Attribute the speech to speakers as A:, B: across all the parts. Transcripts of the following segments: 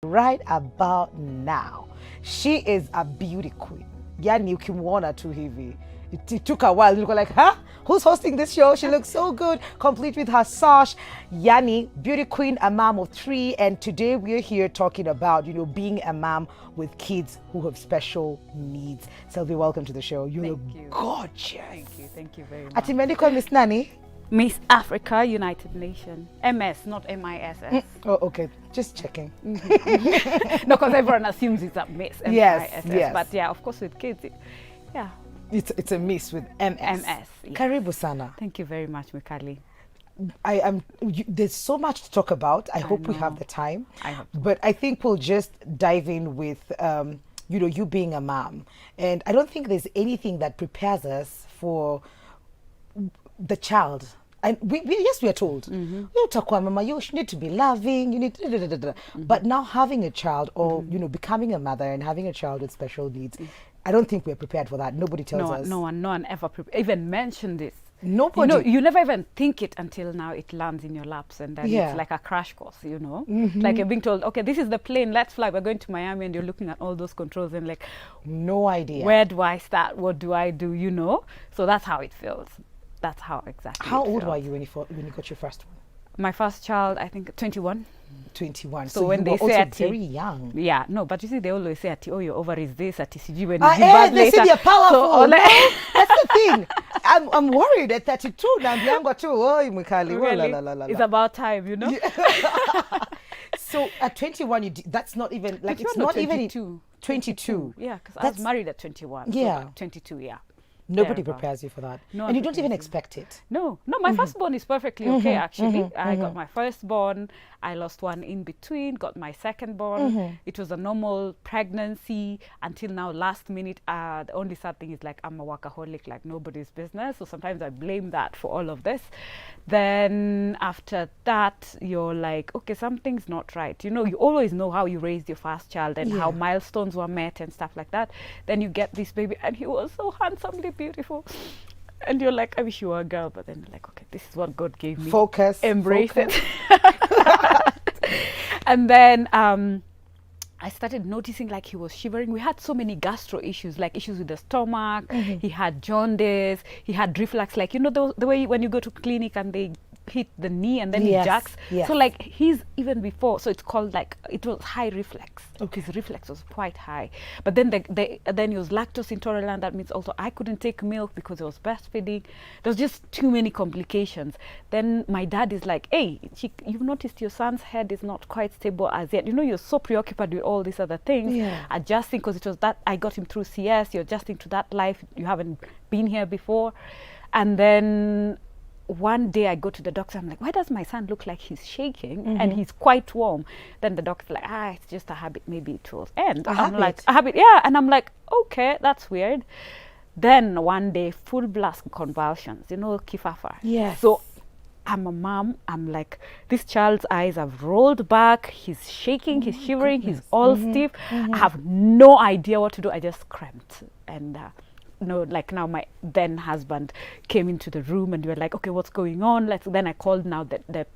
A: Right about now, she is a beauty queen. Yani ukimwona tu hivi. It took a while. You go like, huh? Who's hosting this show? She looks so good, complete with her sash. Yani, beauty queen, a mom of 3, and today we're here talking about, being a mom with kids who have special needs. Sylvia, welcome to the show. You look gorgeous.
B: Thank you very much.
A: Atimendiko Miss Nani?
B: Miss Africa, United Nations. MS, not MISS.
A: Oh, okay. Just checking.
B: No, because everyone assumes it's a Miss.
A: Yes.
B: But yeah, of course with kids,
A: It's a miss with MS.
B: MS. Yes.
A: Karibu sana.
B: Thank you very much, Mikali.
A: There's so much to talk about. I hope we have the time.
B: I hope so.
A: But I think we'll just dive in with, you being a mom. And I don't think there's anything that prepares us for the child. And we are told, you mama, you need to be loving, you need to, but now having a child or, becoming a mother and having a child with special needs, I don't think we're prepared for that. Nobody tells us.
B: No one ever even mentioned this.
A: Nobody.
B: You never even think it until now it lands in your laps, and then it's like a crash course, Like you're being told, okay, this is the plane, let's fly, we're going to Miami, and you're looking at all those controls and like,
A: no idea.
B: Where do I start? What do I do, So that's how it feels. That's how exactly.
A: How old were you when you got your first one?
B: My first child, I think 21.
A: 21.
B: So when
A: you
B: they
A: were
B: say
A: also very young.
B: Yeah, no, but you see, they always say, oh, your ovaries this, CG when
A: you
B: give birth
A: they
B: later.
A: say they're powerful.
B: So,
A: that's the thing. I'm worried at 32 now. I'm younger too. Oh, Mikali.
B: Really? It's about time,
A: So at 21, that's not even like it's not
B: 22.
A: even 22.
B: Yeah, because I was married at 21.
A: Yeah.
B: So 22, yeah.
A: Nobody prepares you for that. And you don't even expect it.
B: No, my firstborn is perfectly okay, actually. I got my firstborn. I lost one in between, got my secondborn. It was a normal pregnancy until now, last minute. The only sad thing is like I'm a workaholic, like nobody's business. So sometimes I blame that for all of this. Then after that, you're like, okay, something's not right. You always know how you raised your first child and how milestones were met and stuff like that. Then you get this baby and he was so handsomely beautiful. And you're like, I wish you were a girl, but then you're like, okay, this is what God gave me.
A: Focus.
B: Embrace it. And then I started noticing like he was shivering. We had so many gastro issues, like issues with the stomach. He had jaundice. He had reflux, like, the way when you go to clinic and they hit the knee and then he jacks.
A: Yes.
B: So like he's even before, so it's called like, it was high reflex. Okay. His reflex was quite high. But then then he was lactose intolerant. That means also I couldn't take milk because I was breastfeeding. There was just too many complications. Then my dad is like, hey, you've noticed your son's head is not quite stable as yet. You're so preoccupied with all these other things. Adjusting, because it was that I got him through CS. You're adjusting to that life. You haven't been here before. And then one day I go to the doctor, I'm like, why does my son look like he's shaking and he's quite warm? Then the doctor's like, it's just a habit, maybe it will end. Like, a habit, yeah. And I'm like, okay, that's weird. Then one day, full blast convulsions, kifafa.
A: Yes.
B: So I'm a mom, I'm like, this child's eyes have rolled back, he's shaking, he's shivering, he's all stiff. I have no idea what to do. I just cramped. And like now my then husband came into the room and we were like, okay, what's going on? Then I called now the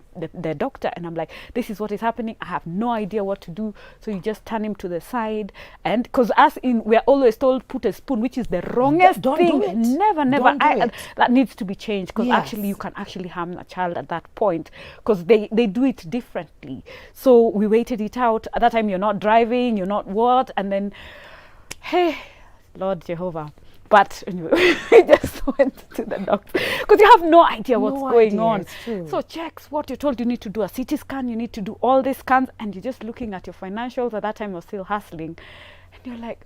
B: doctor and I'm like, this is what is happening. I have no idea what to do. So you just turn him to the side, and because we're always told put a spoon, which is the wrongest thing.
A: Do it.
B: Never. That needs to be changed, because actually you can actually harm a child at that point, because they do it differently. So we waited it out. At that time you're not driving, you're not what, and then, hey, Lord Jehovah. But anyway, we just went to the doctor because you have no idea what's going on. So checks, what you're told, you need to do a CT scan, you need to do all these scans, and you're just looking at your financials. At that time, you're still hustling. And you're like,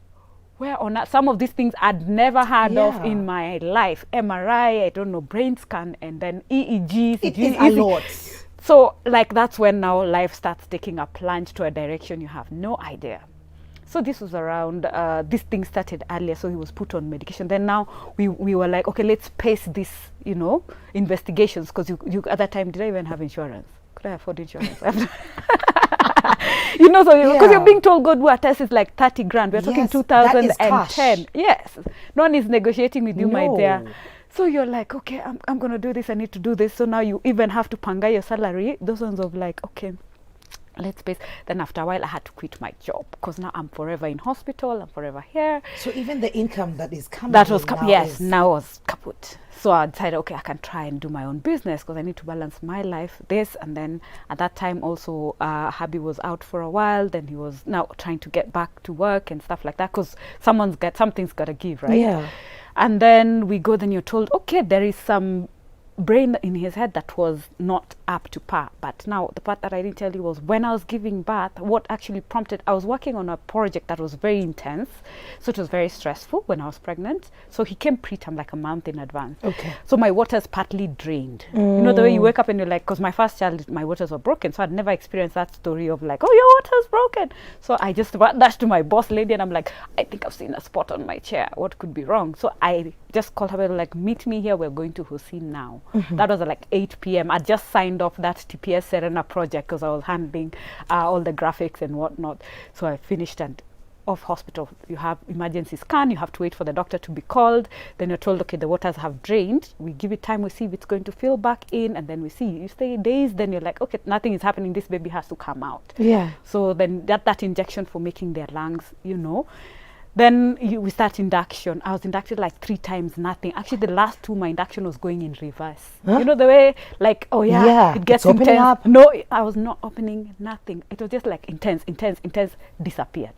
B: where on earth? Some of these things I'd never heard of in my life. MRI, I don't know, brain scan, and then EEG.
A: It is a lot.
B: So like that's when now life starts taking a plunge to a direction you have no idea. So this was around, this thing started earlier, so he was put on medication. Then now we were like, okay, let's pace this, investigations, because you at that time, did I even have insurance? Could I afford insurance? Because you're being told God what test is like 30 grand. We're talking 2010. Yes. No one is negotiating with you, my dear. So you're like, okay, I'm going to do this. I need to do this. So now you even have to panga your salary. Those ones of like, okay, let's base. Then after a while I had to quit my job because now I'm forever in hospital, I'm forever here.
A: So even the income that is coming,
B: that was now was kaput. So I decided, okay, I can try and do my own business because I need to balance my life, this, and then at that time also hubby was out for a while. Then he was now trying to get back to work and stuff like that because something's got to give, right?
A: Yeah.
B: And then then you're told, okay, there is some brain in his head that was not up to par. But now the part that I didn't tell you was when I was giving birth, what actually prompted, I was working on a project that was very intense, so it was very stressful when I was pregnant. So he came preterm like a month in advance.
A: Okay.
B: So my waters partly drained. You know the way you wake up and you're like, because my first child, my waters were broken, so I'd never experienced that story of like, oh, your water's broken. So I just dashed to my boss lady and I'm like, I think I've seen a spot on my chair, what could be wrong? So I just called her, like, meet me here, we're going to Hussein now. That was at like 8 p.m. I just signed off that TPS Serena project because I was handling all the graphics and whatnot. So I finished and off hospital. You have emergency scan, you have to wait for the doctor to be called. Then you're told, okay, the waters have drained. We give it time, we see if it's going to fill back in, and then we see. You stay days, then you're like, okay, nothing is happening, this baby has to come out.
A: Yeah.
B: So then that injection for making their lungs, you know. Then we start induction. I was inducted like 3 times, nothing. Actually, the last 2, my induction was going in reverse.
A: Huh?
B: You know the way, like, oh yeah, it gets intense.
A: Up.
B: No, I was not opening, nothing. It was just like intense, disappeared.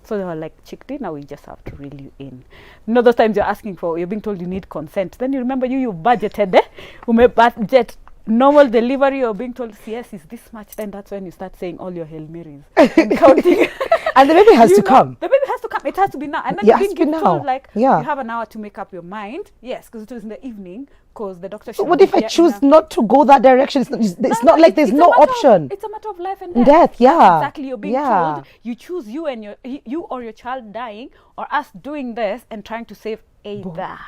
B: So they were like, Chickdee, now we just have to reel you in. You know those times you're being told you need consent. Then you remember you budgeted, you may budget normal delivery, or being told CS is this much, then that's when you start saying all your Hail Marys and counting.
A: And the baby has to come.
B: The baby has to come. It has to be now. And then you're being told, like, you have an hour to make up your mind. Yes, because it was in the evening, because the doctor...
A: So what if I choose not to go that direction? It's not like there's no option.
B: It's a matter of life and death.
A: Yeah.
B: Exactly. You're being told, you choose you or your child dying, or us doing this and trying to save either.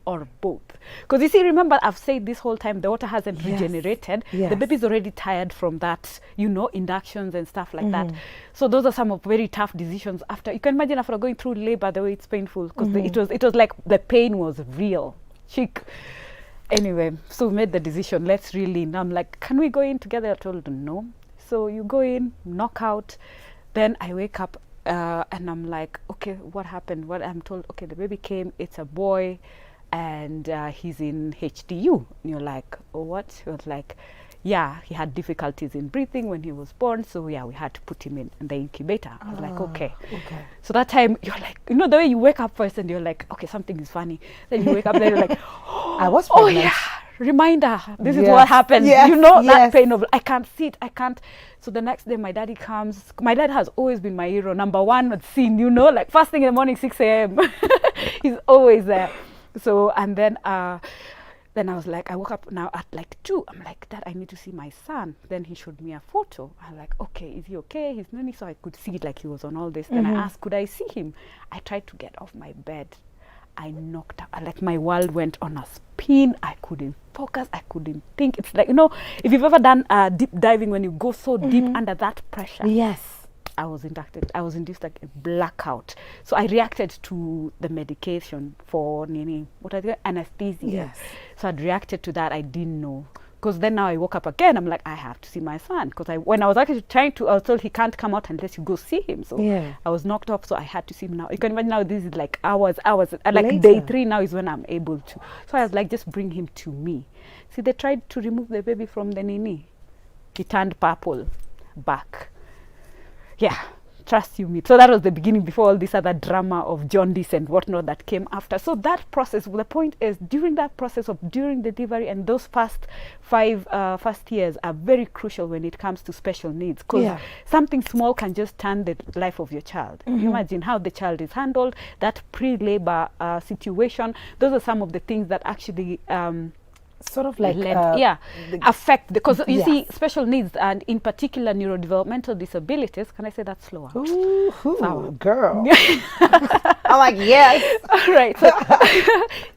B: Or both. Because you see, remember, I've said this whole time, the water hasn't regenerated.
A: Yes.
B: The baby's already tired from that, inductions and stuff like that. So those are some of very tough decisions after. You can imagine after going through labor, the way it's painful, because it was like the pain was real. Chic. Anyway, so we made the decision, let's reel in. I'm like, can we go in together? I told them no. So you go in, knock out. Then I wake up and I'm like, okay, what happened? What I'm told, okay, the baby came, it's a boy, and he's in HDU. And you're like, oh, what? He was like, yeah, he had difficulties in breathing when he was born, so yeah, we had to put him in the incubator. I was like, okay. So that time you're like, the way you wake up first and you're like, okay, something is funny. Then you wake up, then you're like,
A: I was pregnant.
B: Oh yeah, reminder, this is what happened. That pain of, I can't sit, I can't. So the next day my daddy comes. My dad has always been my hero, number one at scene, like first thing in the morning, 6 a.m. He's always there. So, and then I was like, I woke up now at like 2. I'm like, Dad, I need to see my son. Then he showed me a photo. I'm like, okay, is he okay? He's nani. So I could see it like he was on all this. Then I asked, could I see him? I tried to get off my bed. I knocked out, like my world went on a spin. I couldn't focus. I couldn't think. It's like, if you've ever done deep diving, when you go so deep under that pressure.
A: Yes.
B: I was induced like a blackout. So I reacted to the medication for anesthesia.
A: Yes.
B: So I'd reacted to that. I didn't know. Because then now I woke up again. I'm like, I have to see my son. Because when I was actually I was told he can't come out unless you go see him. So I was knocked off. So I had to see him now. You can imagine now this is like hours. Like later. Day 3 now is when I'm able to. So I was like, just bring him to me. See, they tried to remove the baby from the nini. He turned purple back. Yeah, trust you me. So that was the beginning before all this other drama of jaundice and whatnot that came after. So that process, the point is, during that process of during delivery and those first 5 years are very crucial when it comes to special needs, because something small can just turn the life of your child. You imagine how the child is handled, that pre-labor situation. Those are some of the things that actually
A: sort of like
B: affect, because you see special needs, and in particular neurodevelopmental disabilities. Can I say that slower?
A: Ooh, girl. I'm like, yes.
B: All right. So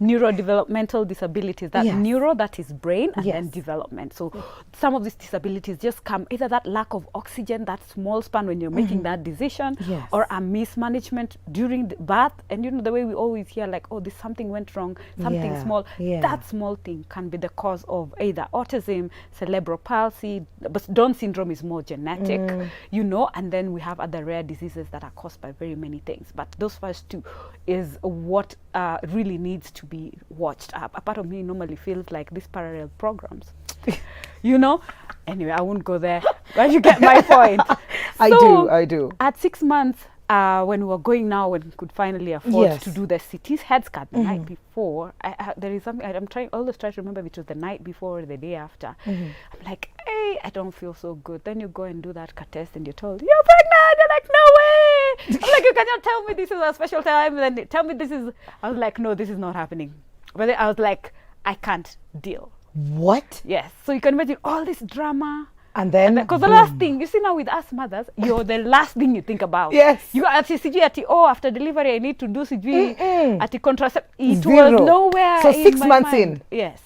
B: neurodevelopmental disabilities, that neuro, that is brain, and then development. So some of these disabilities just come either that lack of oxygen, that small span when you're making that decision, or a mismanagement during the birth. And the way we always hear like, oh, something went wrong, something small. That small thing can can be the cause of either autism, cerebral palsy, but Down syndrome is more genetic, you know, and then we have other rare diseases that are caused by very many things. But those first two is what really needs to be watched up. A part of me normally feels like these parallel programs, you know. Anyway, I won't go there, but you get my point.
A: I do.
B: At 6 months, when we were going now, when we could finally afford to do the CT head scan the night before, there is something I'm always trying to remember if it was the night before or the day after. I'm like, hey, I don't feel so good. Then you go and do that test and you're told, you're pregnant. You're like, no way. I'm like, you cannot tell me this is a special time. And then tell me this is, I was like, no, this is not happening. But then I was like, I can't deal.
A: What?
B: Yes. So you can imagine all this drama.
A: And then,
B: because the last thing you see now with us mothers, you're the last thing you think about.
A: Yes.
B: You at CG at after delivery, I need to do CG at the contraceptive. It
A: Zero.
B: was nowhere.
A: So
B: in
A: 6
B: my
A: months
B: mind.
A: in.
B: Yes.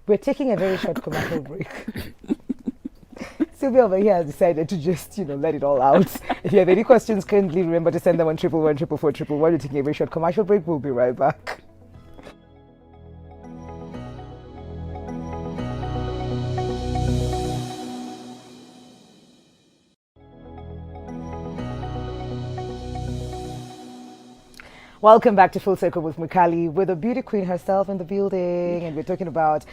A: We're taking a very short commercial break. Sylvia over here has decided to just, let it all out. If you have any questions, kindly remember to send them on 111 444 111. We're taking a very short commercial break. We'll be right back. Welcome back to Full Circle with Mukali, with the beauty queen herself in the building, and we're talking about,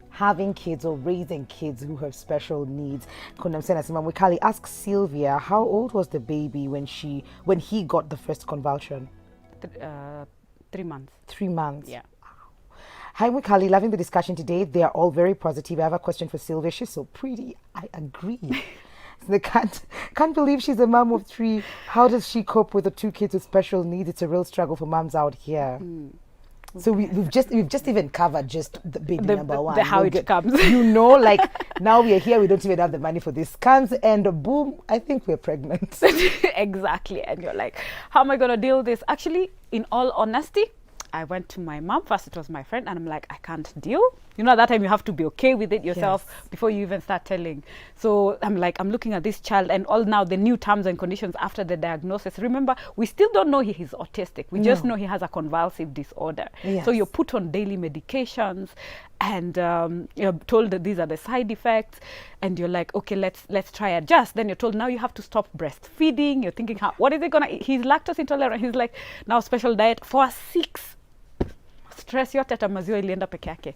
A: having kids or raising kids who have special needs. Mukali, ask Sylvia, how old was the baby when he got the first convulsion?
B: 3 months.
A: 3 months.
B: Yeah.
A: Hi Mukali, loving the discussion today. They are all very positive. I have a question for Sylvia. She's so pretty. I agree. They can't believe she's a mom of 3. How does she cope with the 2 kids with special needs? It's a real struggle for moms out here. So we've just even covered just the baby number 1.
B: How it comes.
A: Now we are here. We don't even have the money for these scans, and boom, I think we're pregnant.
B: Exactly. And you're like, how am I going to deal with this? Actually, in all honesty, I went to my mom. First, it was my friend, and I'm like, I can't deal. At that time, you have to be okay with it yourself before you even start telling. So I'm like, I'm looking at this child and all now the new terms and conditions after the diagnosis. Remember, we still don't know he's autistic. We just know he has a convulsive disorder.
A: Yes.
B: So you're put on daily medications, and you're told that these are the side effects, and you're like, okay, let's try adjust. Then you're told now you have to stop breastfeeding. You're thinking, what is it gonna? He's lactose intolerant. He's like, now special diet for 6. Stress yote hata maziwa ilienda peke yake.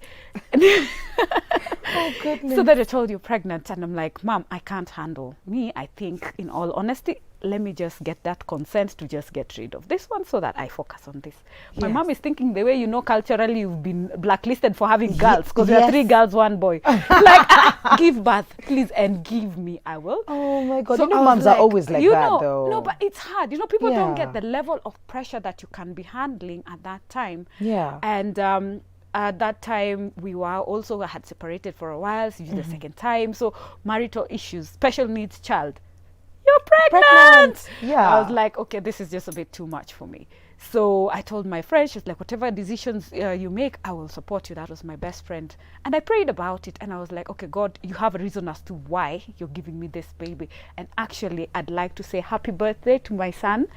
A: Oh goodness.
B: So that I told you pregnant, and I'm like, Mom, I can't handle me. I think, in all honesty, let me just get that consent to just get rid of this one so that I focus on this. My mom is thinking the way, culturally you've been blacklisted for having girls, because there are 3 girls, 1 boy. Like, give birth, please, and give me, I will.
A: Oh my God.
B: So
A: moms are always like that, though.
B: No, but it's hard. People don't get the level of pressure that you can be handling at that time.
A: Yeah.
B: And at that time, we had separated for a while. So the second time. So marital issues, special needs child. You're pregnant.
A: Yeah.
B: I was like, okay, this is just a bit too much for me. So I told my friend, she's like, whatever decisions you make, I will support you. That was my best friend. And I prayed about it, and I was like, okay, God, you have a reason as to why you're giving me this baby. And actually, I'd like to say happy birthday to my son,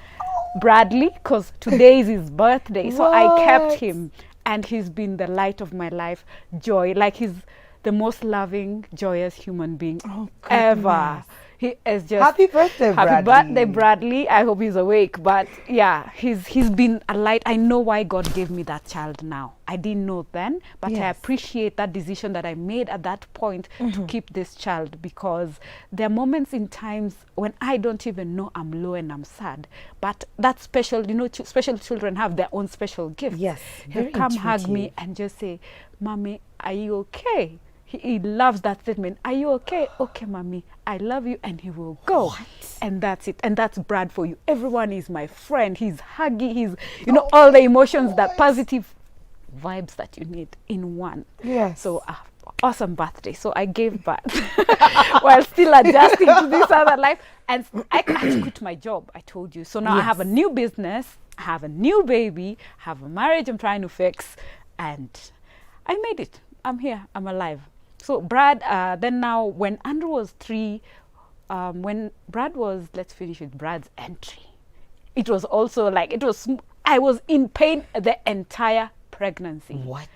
B: Bradley, because today is his birthday. So I kept him, and he's been the light of my life, joy. Like, he's the most loving, joyous human being ever. He is just
A: happy birthday, Bradley.
B: Happy birthday, Bradley. I hope he's awake. But yeah, he's been a light. I know why God gave me that child now. I didn't know then, but I appreciate that decision that I made at that point to keep this child, because there are moments in times when I don't even know I'm low and I'm sad. But that special, special children have their own special gifts.
A: Yes,
B: He'll come hug me and just say, Mommy, are you okay? He loves that statement. Are you okay? Okay, Mommy, I love you. And he will go.
A: What?
B: And that's it. And that's Brad for you. Everyone is my friend. He's huggy. He's, all the emotions, that positive vibes that you need in one.
A: Yes.
B: So, awesome birthday. So I gave birth while still adjusting to this other life. And I had to quit my job, I told you. So now I have a new business. I have a new baby. I have a marriage I'm trying to fix. And I made it. I'm here. I'm alive. So Brad, then now when Andrew was 3, when Brad was, let's finish with Brad's entry. It was also like, I was in pain the entire pregnancy.
A: What?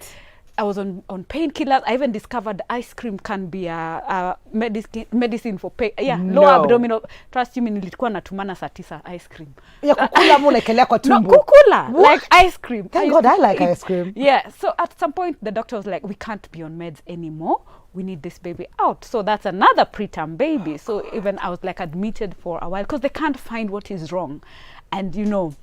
B: I was on painkillers. I even discovered ice cream can be a medicine for pain. Yeah,
A: No.
B: low abdominal. Trust me, nilikuwa natumana saa 9 ice cream.
A: Ya kukula ama unaekelea kwa tumbo?
B: No, kukula. Like ice cream.
A: Thank God I like ice cream.
B: Yeah, so at some point the doctor was like, we can't be on meds anymore. We need this baby out. So that's another preterm baby. So even I was like admitted for a while because they can't find what is wrong. And you know,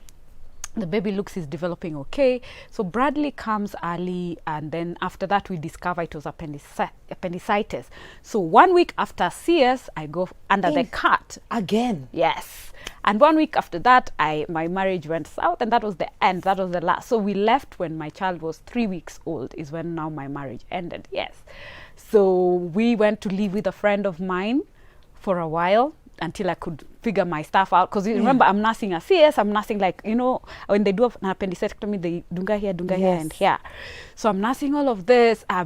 B: the baby looks is developing okay. So Bradley comes early, and then after that we discover it was appendicitis. So 1 week after CS, I go under the cot.
A: Again?
B: Yes. And 1 week after that, my marriage went south, and that was the end. That was the last. So we left when my child was 3 weeks old, is when now my marriage ended. Yes. So we went to live with a friend of mine for a while until I could figure my stuff out. Because remember, I'm nursing a CS, I'm nursing like, you know, when they do an appendicectomy, they dunga here and here. So I'm nursing all of this. I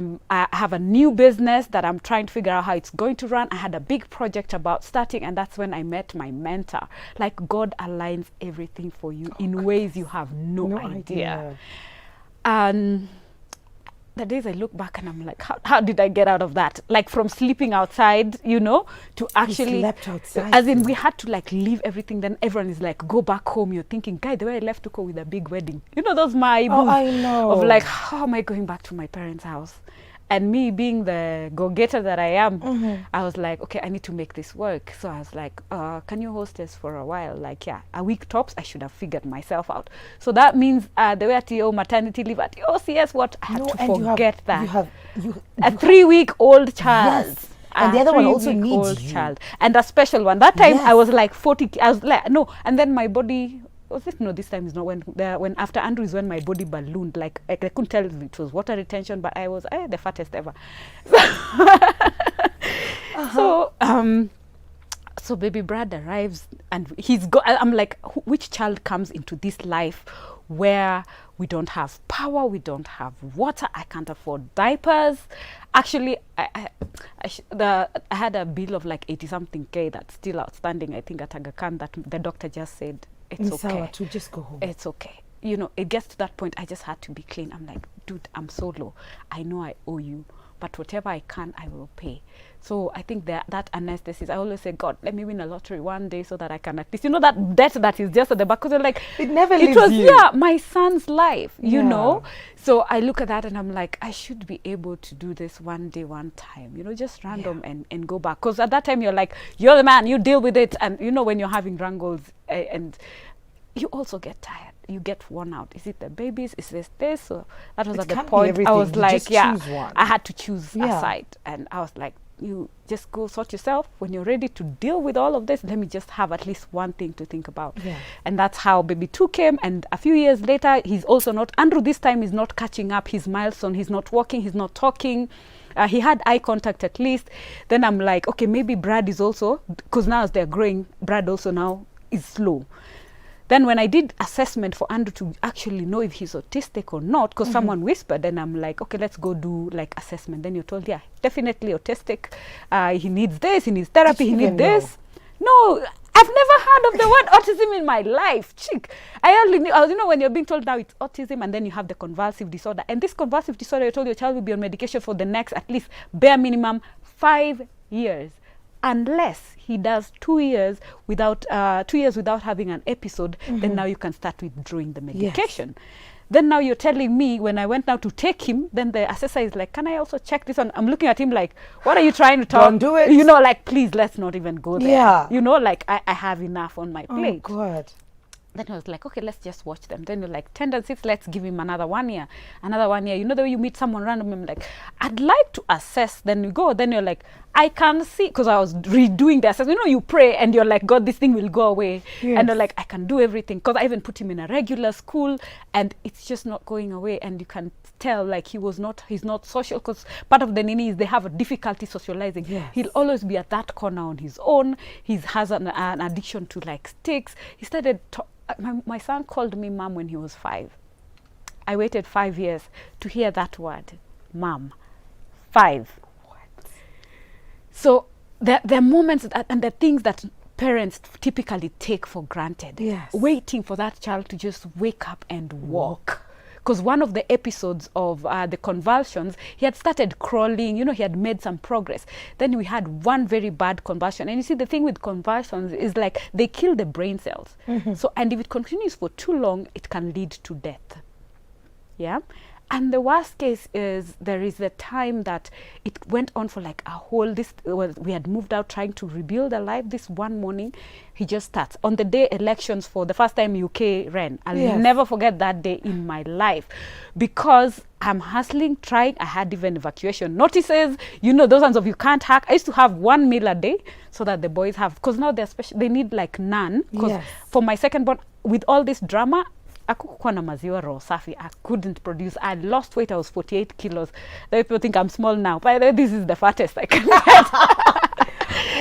B: have a new business that I'm trying to figure out how it's going to run. I had a big project about starting, and that's when I met my mentor. Like, God aligns everything for you in ways you have no idea. And the days I look back and I'm like, how did I get out of that? Like from sleeping outside, you know, to actually
A: you slept outside.
B: As in we had to like leave everything. Then everyone is like, go back home. You're thinking, guy, the way I left to go with a big wedding. You know, those my
A: I know.
B: of like, how am I going back to my parents' house? And me being the go-getter that I am, I was like, okay, I need to make this work. So I was like, can you host us for a while? Like, yeah, a week tops, I should have figured myself out. So that means they were at your maternity leave at OCS, what? I had to forget that.
A: You
B: a 3-week-old child.
A: Yes. And the other one also needs you.
B: Child. And a special one. That time I was like 40, I was like, no. And then my body, was it? No, this time is not. When after Andrew is when my body ballooned. Like I couldn't tell if it was water retention, but I was the fattest ever. So baby Brad arrives, and I'm like, which child comes into this life where we don't have power, we don't have water, I can't afford diapers. Actually, I had a bill of like 80-something K that's still outstanding, I think, at Aga Khan, that the doctor just said, it's okay.
A: To just go home.
B: It's okay. You know, it gets to that point, I just had to be clean. I'm like, dude, I'm so low. I know I owe you, but whatever I can, I will pay. So I think that anesthesis, I always say, God, let me win a lottery one day so that I can at least, you know, that debt that is just at the back. Because like,
A: it never leaves you.
B: Yeah, my son's life, you know. So I look at that and I'm like, I should be able to do this one day, one time, you know, just random and go back. Because at that time you're like, you're the man, you deal with it. And you know, when you're having wrangles and you also get tired. You get worn out. Is it the babies? Is this? So that was at the point I was like, I had to choose a side. And I was like, you just go sort yourself. When you're ready to deal with all of this, let me just have at least one thing to think about. And that's how baby 2 came. And a few years later, he's also not, Andrew this time is not catching up his milestone. He's not walking, he's not talking. He had eye contact at least. Then I'm like, okay, maybe Brad is also, because now as they're growing, Brad also now is slow. Then when I did assessment for Andrew to actually know if he's autistic or not, because someone whispered, then I'm like, okay, let's go do like assessment. Then you're told, yeah, definitely autistic. He needs this, he needs therapy, he needs this. No, I've never heard of the word autism in my life, chick. I only knew, you know, when you're being told now it's autism and then you have the convulsive disorder. And this convulsive disorder, you told your child will be on medication for the next at least bare minimum 5 years. Unless he does 2 years without having an episode, then now you can start withdrawing the medication. Then now you're telling me, when I went now to take him, then the assessor is like, can I also check this on? I'm looking at him like, what are you trying to talk?
A: Don't do it.
B: You know, like, please, let's not even go there. You know, like, I have enough on my plate.
A: Oh, God.
B: Then I was like, okay, let's just watch them. Then you're like, tendencies, let's give him another 1 year. Another 1 year. You know, the way you meet someone random, I'm like, I'd like to assess. Then you go. Then you're like, I can see, because I was redoing the assessment. You know, you pray and you're like, God, this thing will go away. And you're like, I can do everything. Because I even put him in a regular school and it's just not going away. And you can tell, like, he's not social, because part of the Nini is they have a difficulty socializing. He'll always be at that corner on his own. He has an addiction to like sticks. He started my son called me mom when he was 5. I waited 5 years to hear that word, mom. 5. What? So there are moments and the things that parents typically take for granted. Waiting for that child to just wake up and walk. because one of the episodes of the convulsions, he had started crawling, you know, he had made some progress. Then we had one very bad convulsion. And you see, the thing with convulsions is like they kill the brain cells. So, and if it continues for too long, it can lead to death. Yeah. And the worst case is there is the time that it went on for like a whole, we had moved out trying to rebuild a life. This one morning, he just starts. On the day elections for the first time UK ran, I'll never forget that day in my life, because I'm hustling, trying. I had even evacuation notices. You know, those ones of you can't hack. I used to have 1 meal a day so that the boys have, because now they need like none. Because for my second born, with all this drama, akukuwa na maziwa raw safi. I couldn't produce. I lost weight. I was 48 kilos. The people think I'm small now. By the way, this is the fattest I can get.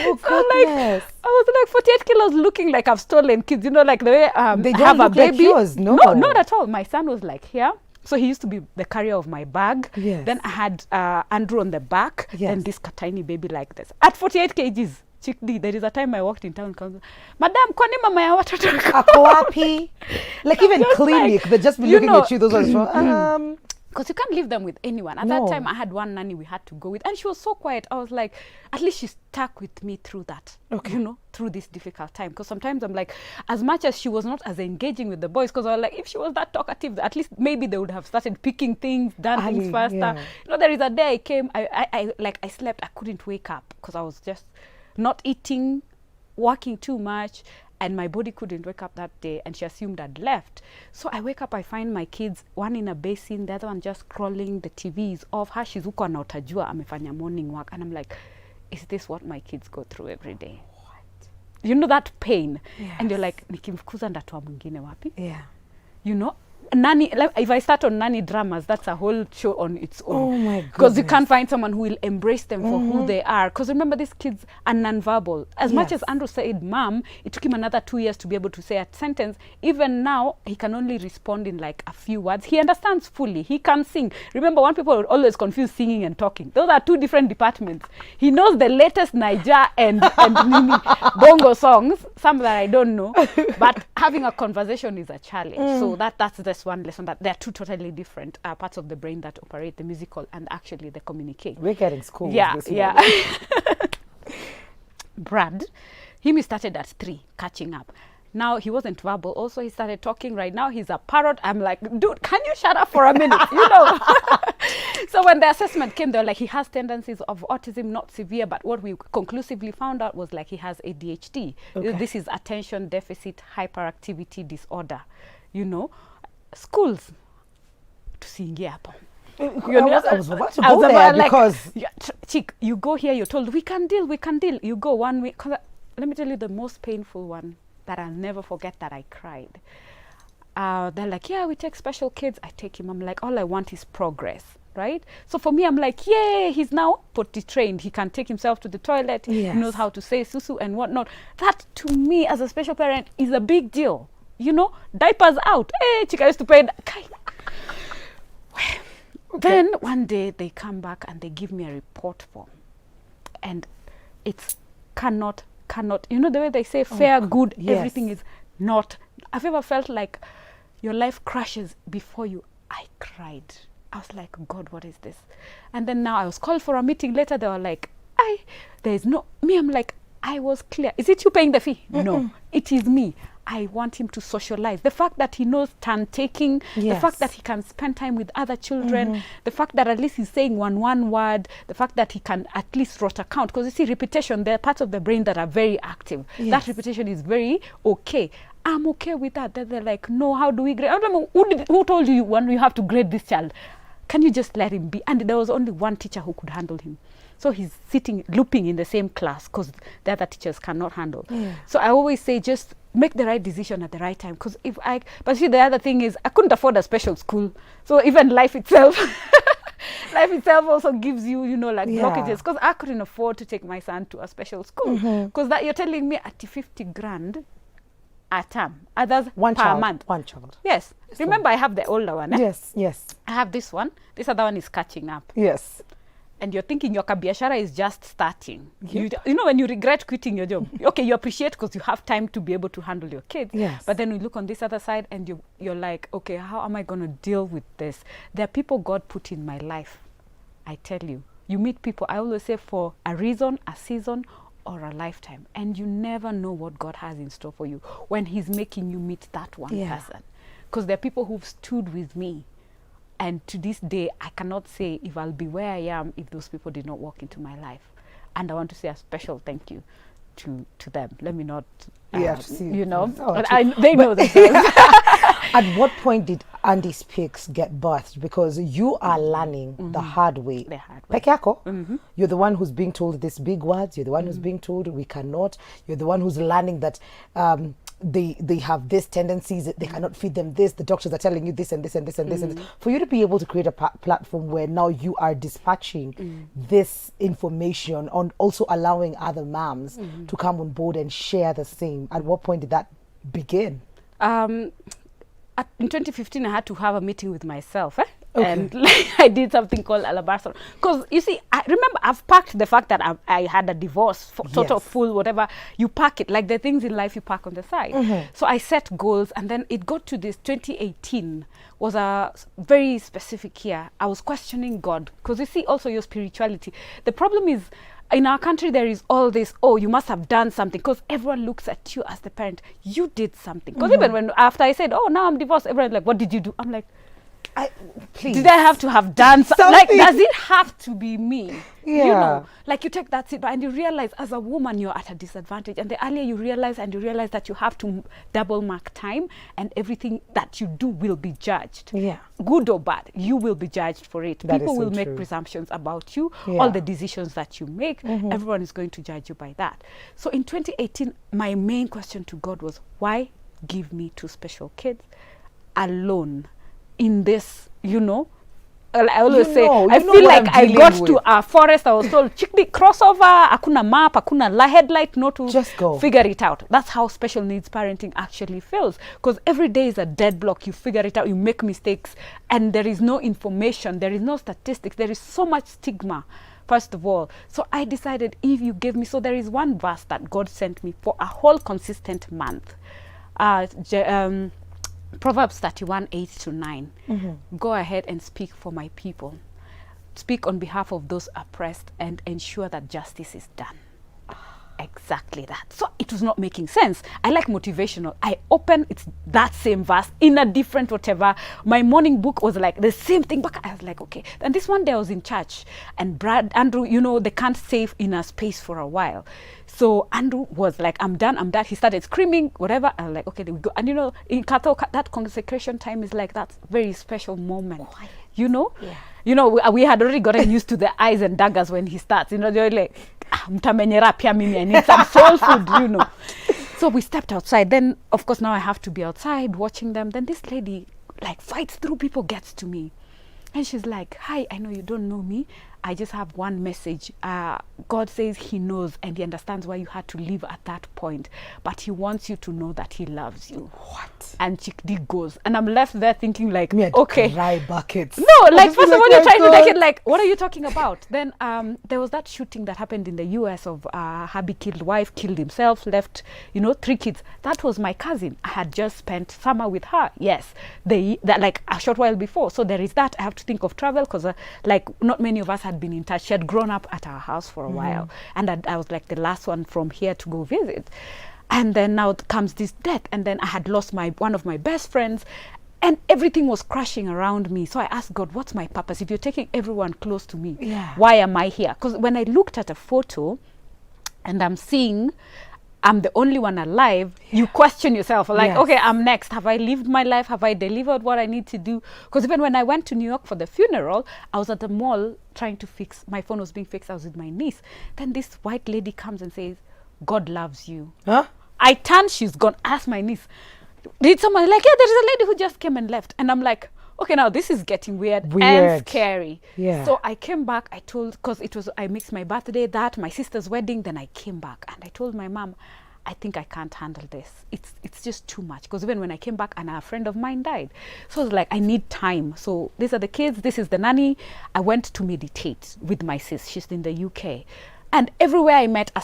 A: Oh,
B: so like, I was like 48 kilos, looking like I've stolen kids. You know, like the way
A: they don't
B: have
A: look
B: a baby.
A: Like yours, no,
B: not at all. My son was like here. So he used to be the carrier of my bag. Then I had Andrew on the back. And this tiny baby like this. At 48 kgs. Chick D, there is a time I walked in town, Madam, kwani mama ya watoto
A: ako wapi? Like even clinic, like, they just be looking at you, those ones from,
B: because you can't leave them with anyone. At that time, I had one nanny we had to go with, and she was so quiet. I was like, at least she stuck with me through that, you know, through this difficult time. Because sometimes I'm like, as much as she was not as engaging with the boys, because I was like, if she was that talkative, at least maybe they would have started picking things, done things faster. You know, there is a day I came, I slept, I couldn't wake up because I was just not eating, working too much, and my body couldn't wake up that day, and she assumed I'd left. So I wake up, I find my kids, one in a basin, the other one just crawling, the TV is off, hashi's huko anaotajua amefanya morning work, and I'm like, is this what my kids go through every day? What? You know that pain? And you're like, nikimfukuza ndatoa mwingine wapi? You know? Nanny, like, if I start on nanny dramas, that's a whole show on its own.
A: Oh my God!
B: Because you can't find someone who will embrace them for who they are. Because remember, these kids are nonverbal. As much as Andrew said, "Mom," it took him another 2 years to be able to say a sentence. Even now, he can only respond in like a few words. He understands fully. He can sing. Remember, one people always confuse singing and talking. Those are two different departments. He knows the latest Niger and bongo songs, some that I don't know. But having a conversation is a challenge. So that's the one lesson, that there are two totally different parts of the brain that operate, the musical and actually the communicate.
A: We're getting school.
B: Brad, he started at 3, catching up. Now he wasn't verbal. Also, he started talking. Right now, he's a parrot. I'm like, dude, can you shut up for a minute? You know. So when the assessment came, they were like, he has tendencies of autism, not severe. But what we conclusively found out was like he has ADHD. This is attention deficit hyperactivity disorder. You know. Schools tusiingie hapo.
A: I was about to go there because
B: chick, you go here, you're told we can deal. You go 1 week. Let me tell you the most painful one that I'll never forget, that I cried. They're like, yeah, we take special kids. I take him. I'm like, all I want is progress, right? So for me, I'm like, yay, he's now potty trained. He can take himself to the toilet. He knows how to say susu and whatnot. That to me, as a special parent, is a big deal. You know, diapers out. Hey, chica used to pay. Then one day they come back and they give me a report form. And it's cannot. You know the way they say fair, good, everything is not. Have you ever felt like your life crashes before you? I cried. I was like, God, what is this? And then now I was called for a meeting. Later they were like, there's no, me, I'm like, I was clear. Is it you paying the fee? No, it is me. I want him to socialize. The fact that he knows turn taking, the fact that he can spend time with other children, the fact that at least he's saying one word, the fact that he can at least write a count. Because you see, repetition, there are parts of the brain that are very active. That repetition is very okay. I'm okay with that. Then they're like, no, how do we grade? I don't know, who told you when you have to grade this child? Can you just let him be? And there was only one teacher who could handle him. So he's looping in the same class because the other teachers cannot handle. So I always say, just make the right decision at the right time. Because but see, the other thing is, I couldn't afford a special school. So even life itself also gives you, you know, like blockages. Because I couldn't afford to take my son to a special school. Because that you're telling me at 50 grand a term. Others per month.
A: One child.
B: Yes. Remember, I have the older one.
A: Yes.
B: I have this one. This other one is catching up.
A: Yes.
B: and you're thinking your kabiashara is just starting. You know, when you regret quitting your job, okay, you appreciate because you have time to be able to handle your kids.
A: Yes.
B: But then you look on this other side and you're like, okay, how am I going to deal with this? There are people God put in my life. I tell you, you meet people, I always say, for a reason, a season, or a lifetime. And you never know what God has in store for you when he's making you meet that one person. Because there are people who've stood with me. And to this day, I cannot say if I'll be where I am if those people did not walk into my life. And I want to say a special thank you to them. Let me not, you know, they know themselves.
A: At what point did Andy Speaks get birthed? Because you are learning the hard way. The hard way. Peke you're the one who's being told these big words. You're the one who's being told we cannot. You're the one who's learning that they have these tendencies, they cannot feed them this, the doctors are telling you this and this and this and this and this. For you to be able to create a platform where now you are dispatching this information on also allowing other moms to come on board and share the same, at what point did that begin?
B: In 2015 I had to have a meeting with myself and I did something called alabaster, because you see, I remember I've packed the fact that I had a divorce, sort of full, whatever, you pack it like the things in life you pack on the side. So I set goals, and then it got to this 2018 was a very specific year. I was questioning God, because you see also your spirituality. The problem is in our country there is all this, oh, you must have done something, because everyone looks at you as the parent, you did something. Because even when after I said, oh, now I'm divorced, everyone's like, what did you do? I'm like,
A: please.
B: Did I have to have done something? Like, does it have to be me?
A: Yeah.
B: You know, like you take that seat, and you realize as a woman you're at a disadvantage. And the earlier you realize that you have to double mark time, and everything that you do will be judged.
A: Yeah.
B: Good or bad, you will be judged for it.
A: That
B: People
A: is so
B: will make
A: true.
B: presumptions about you.
A: Yeah.
B: All the decisions that you make, everyone is going to judge you by that. So in 2018, my main question to God was, why give me 2 special kids alone in this, you know? I always say, I feel like I got to a forest, I was told, chickpea crossover, akuna map, akuna headlight, no to
A: just go
B: figure it out. That's how special needs parenting actually feels, because every day is a deadblock. You figure it out, you make mistakes, and there is no information, there is no statistics, there is so much stigma, first of all. So I decided, if you give me, so there is one verse that God sent me for a whole consistent month. Proverbs 31:8-9. Go ahead and speak for my people. Speak on behalf of those oppressed and ensure that justice is done. Exactly that. So it was not making sense. I like motivational. I open, it's that same verse in a different whatever. My morning book was like the same thing, but I was like, okay. And this one day I was in church, and Andrew, you know, they can't stay in a space for a while. So Andrew was like, I'm done. He started screaming, whatever. I was like, okay, there we go. And you know, in Catholic, that consecration time is like that very special moment. Quiet. You know? Yeah. You know, we had already gotten used to the eyes and daggers when he starts. You know, they're like, mtamenyera pia mimi, I need some soul food, you know. So we stepped outside. Then, of course, now I have to be outside watching them. Then this lady, like, fights through people, gets to me. And she's like, hi, I know you don't know me. I just have one message. God says he knows and he understands why you had to leave at that point. But he wants you to know that he loves you. What? And Chickdee goes. And I'm left there thinking like, okay.
A: Dry buckets.
B: No, like first of all, you're trying to take it like, what are you talking about? Then there was that shooting that happened in the US of hubby killed wife, killed himself, left, you know, 3 kids. That was my cousin. I had just spent summer with her. Yes. That like a short while before. So there is that. I have to think of travel because like not many of us had been in touch. She had grown up at our house for a while, and I was like the last one from here to go visit. And then now comes this death, and then I had lost one of my best friends, and everything was crashing around me. So I asked God, what's my purpose? If you're taking everyone close to me, why am I here? Because when I looked at a photo and I'm seeing I'm the only one alive, you question yourself like, okay, I'm next. Have I lived my life? Have I delivered what I need to do? Because even when I went to New York for the funeral, I was at the mall trying to fix, my phone was being fixed. I was with my niece. Then this white lady comes and says, God loves you. Huh? I turned, she's gone. Ask my niece, did someone like, yeah, there is a lady who just came and left. And I'm like, okay, now this is getting weird and scary. Yeah. So I came back, I told, because I mixed my birthday, my sister's wedding, then I came back and I told my mom, I think I can't handle this. It's just too much. Because even when I came back and a friend of mine died, so I was like, I need time. So these are the kids, this is the nanny. I went to meditate with my sis. She's in the UK. And everywhere I met a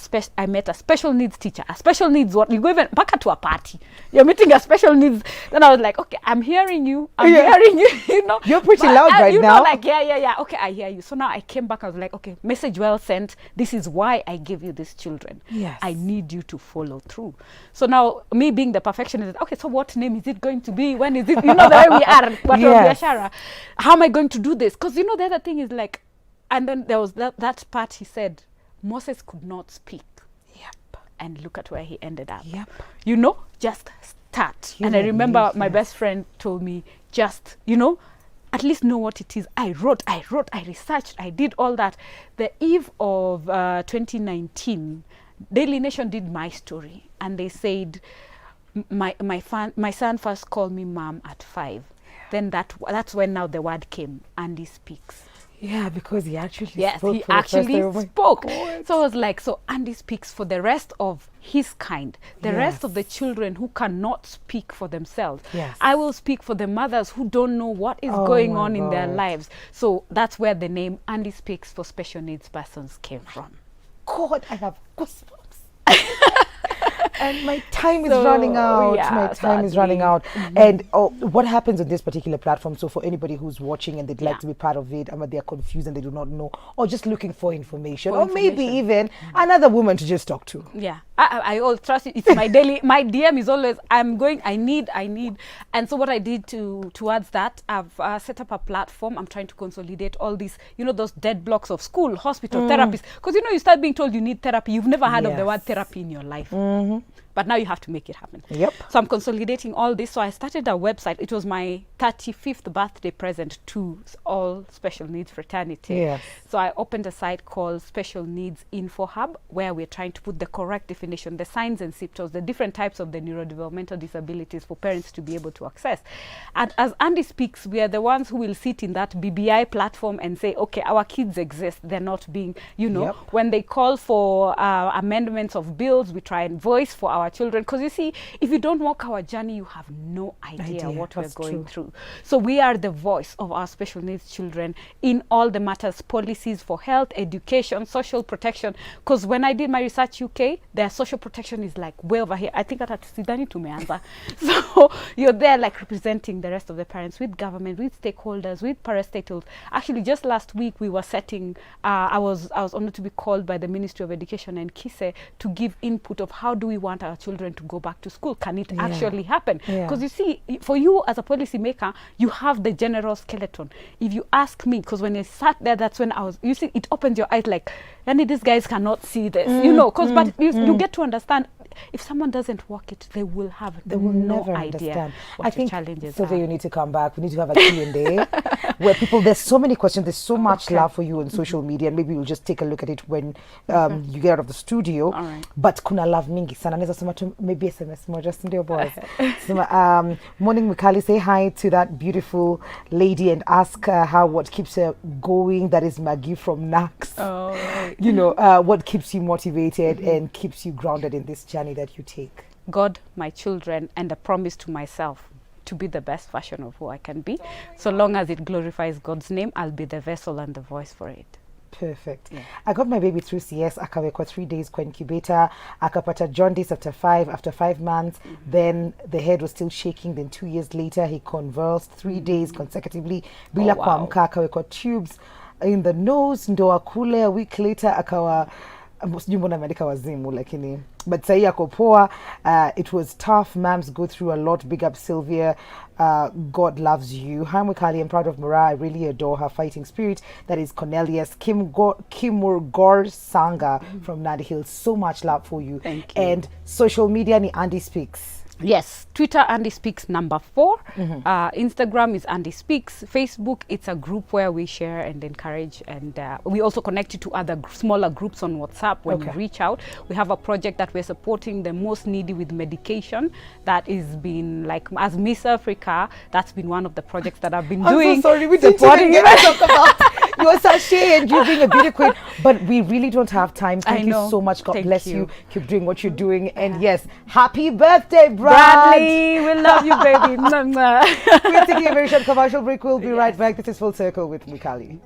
B: special needs teacher. A special needs what? You go even back to a party. You're meeting a special needs. Then I was like, okay, I'm hearing you. I'm hearing you. You know,
A: you're pretty loud right
B: you
A: now.
B: Know, like yeah. Okay, I hear you. So now I came back. I was like, okay, message well sent. This is why I give you these children.
A: Yes.
B: I need you to follow through. So now me being the perfectionist, okay, so what name is it going to be? When is it? You know, the way we are.
A: Yes.
B: How am I going to do this? Because you know the other thing is like, and then there was that part he said. Moses could not speak.
A: Yep.
B: And look at where he ended up.
A: Yep.
B: You know, just start. And I remember my best friend told me, just, you know, at least know what it is. I wrote, I researched, I did all that. The eve of 2019, Daily Nation did my story. And they said, my son first called me mom at 5. Then that's when now the word came, Andy speaks.
A: Yeah, because he actually spoke.
B: Yes, he actually spoke. So I was like, so Andy speaks for the rest of his kind, the rest of the children who cannot speak for themselves.
A: Yes.
B: I will speak for the mothers who don't know what is going on in their lives. So that's where the name Andy Speaks for Special Needs Persons came from.
A: God, I have goosebumps. And my time is running out. My time is running out. And what happens on this particular platform? So for anybody who's watching and they'd like to be part of it, they're confused and they do not know, or just looking for information, maybe even another woman to just talk to.
B: Yeah, I all trust it. It's my daily. My DM is always, I need. And so what I did towards that, I've set up a platform. I'm trying to consolidate all these, you know, those dead blocks of school, hospital, therapists. Because you know, you start being told you need therapy. You've never heard of the word therapy in your life. But now you have to make it happen.
A: Yep.
B: So I'm consolidating all this. So I started a website. It was my 35th birthday present to all special needs fraternity.
A: Yes.
B: So I opened a site called Special Needs Info Hub, where we're trying to put the correct definition, the signs and symptoms, the different types of the neurodevelopmental disabilities for parents to be able to access. And as Andy Speaks, we are the ones who will sit in that BBI platform and say, okay, our kids exist. They're not being, you know, when they call for amendments of bills, we try and voice for our children. Because you see, if you don't walk our journey, you have no idea what we're going through. So we are the voice of our special needs children in all the matters, policies for health, education, social protection. Because when I did my research UK, their social protection is like way over here. I think at Sidani tumeanza. So you're there like representing the rest of the parents with government, with stakeholders, with parastatals. Actually, just last week we were setting, I was honored to be called by the Ministry of Education and KISE to give input of how do we want our children to go back to school. Can it actually happen? Because you see, for you as a policy maker, you have the general skeleton. If you ask me, because when I sat there, that's when you see, it opens your eyes like, these guys cannot see this, you know, because but you get to understand, if someone doesn't walk it, they will no idea what the challenges
A: Sylvia, you need to come back. We need to have a Q&A where there's so many questions, there's so much love for you on social media, and maybe we'll just take a look at it when you get out of the studio.
B: All right.
A: But kuna love mingi sana, naweza sema tu maybe SMS more just ndio boys. Morning Mikali, say hi to that beautiful lady and ask her what keeps her going. That is Maggie from Nax.
B: Oh, right.
A: You know, what keeps you motivated and keeps you grounded in this journey that you take?
B: God, my children, and a promise to myself to be the best version of who I can be. So long as it glorifies God's name, I'll be the vessel and the voice for it.
A: Perfect. Yeah. I got my baby through CS. Akawekwa 3 days kwa incubator. Akapata jaundice after 5 months. Then the head was still shaking. Then 2 years later, he convulsed 3 days consecutively. Bila kuamka, akawekwa tubes in the nose. Ndo akule. A week later, akawa sijui mbona ameandika wazimu lakini but sahi ako poa. It was tough. Moms go through a lot. Big up Sylvia. God loves you. Hi Mukali, I'm proud of Moraa. I really adore her fighting spirit. That is Cornelius Kimurgor Sanga from Nandi Hills. So much love for you.
B: Thank you.
A: And social media ni Andy Speaks.
B: Yes, Twitter Andy Speaks #4. Instagram is Andy Speaks. Facebook, it's a group where we share and encourage, and we also connect it to other smaller groups on WhatsApp when you reach out. We have a project that we're supporting the most needy with medication. That is been like, as Miss Africa, that's been one of the projects that I've been doing.
A: I'm so sorry, we didn't even get to talk about your sachet and you being a beauty queen. But we really don't have time. Thank you
B: know.
A: so much. God
B: Thank
A: bless
B: you.
A: you. Keep doing what you're doing. And yes, happy birthday,
B: Bradley, we love you, baby.
A: We're taking a very short commercial break. We'll be right back. This is Full Circle with Mikali.